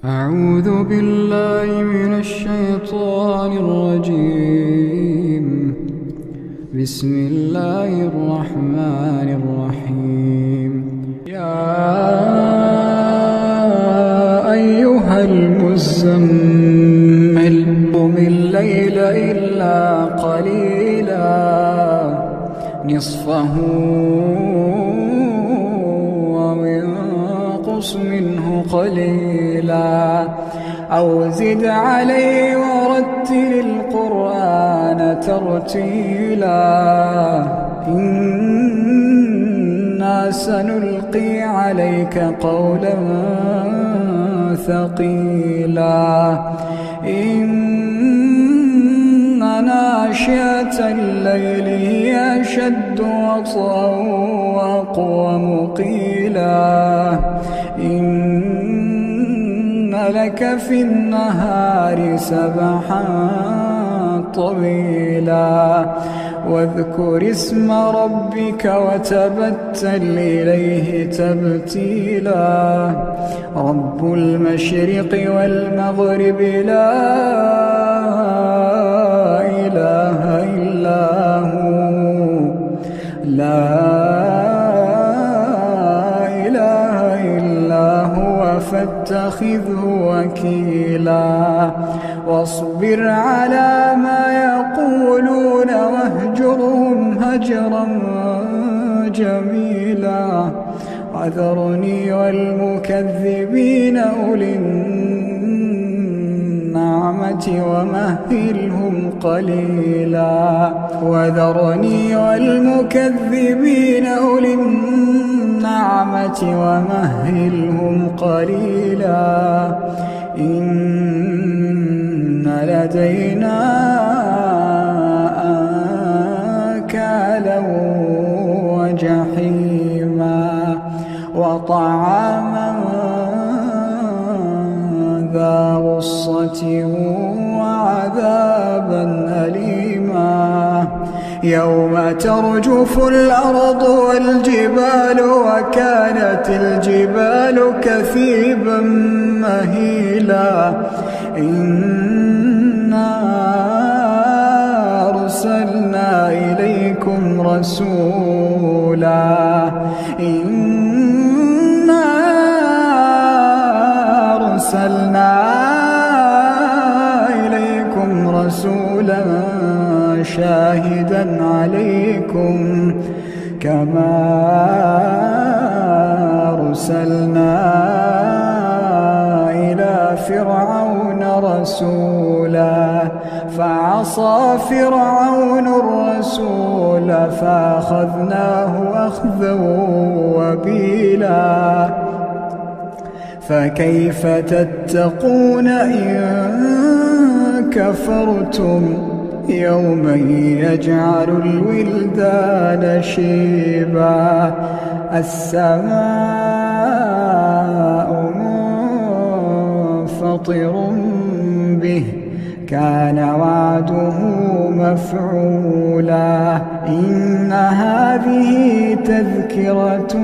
أعوذ بالله من الشيطان الرجيم. بسم الله الرحمن الرحيم. يا أيها المزمل قم الليل إلا قليلا نصفه أو انقص منه قليلا أو زد عليه ورتل القرآن ترتيلا إنا سنلقي عليك قولا ثقيلا إن ناشئة الليل هي أشد وطئا وأقوم قيلا إن لك في النهار سبحا طويلا واذكر اسم ربك وتبتل إليه تبتيلا رب المشرق والمغرب لا إله إلا هو فاتخذه وكيلا واصبر على ما يقولون واهجرهم هجرا جميلا وذرني والمكذبين أولي النعمة ومهلهم قليلا وذرني والمكذبين أولي النعمة ومهلهم قليلا إن لدينا أنكالا وجحيما وطعاما ذا غصة وعذابا أليما يوم ترجف الأرض والجبال وكانت الجبال كثيبا مهيلا إنا أرسلنا إليكم رسولا شاهدا عليكم كما أرسلنا إلى فرعون رسولا فعصى فرعون الرسول فأخذناه أخذا وبيلا فكيف تتقون إن كفرتم يوما يجعل الولدان شيبا السماء منفطر به كان وعده مفعولا إن هذه تذكرة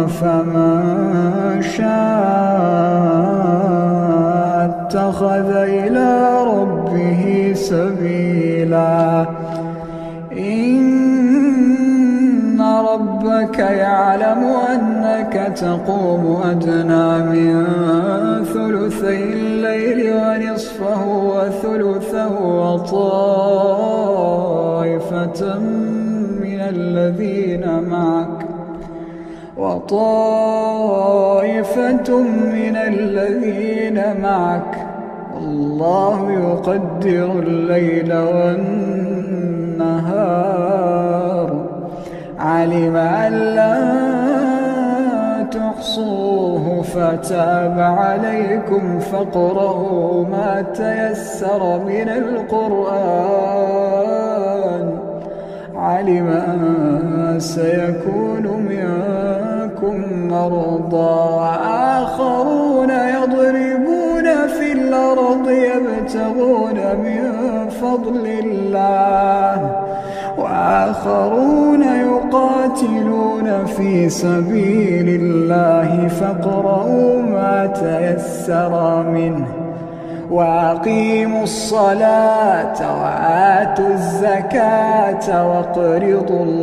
فمن شاء اتخذ إلى ربه سبيلا إن ربك يعلم أنك تقوم أدنى من ثلثي الليل ونصفه وثلثه وطائفة من الذين معك الله يقدر الليل والنهار علم أن لا تحصوه فتاب عليكم فاقرؤوا ما تيسر من القرآن علم أن سيكون منكم مرضى وآخرون يضربون في الأرض يبتغون من فضل الله وآخرون يقاتلون في سبيل الله فاقرؤوا ما تيسر منه وأقيموا الصلاة وآتوا الزكاة واقرضوا الله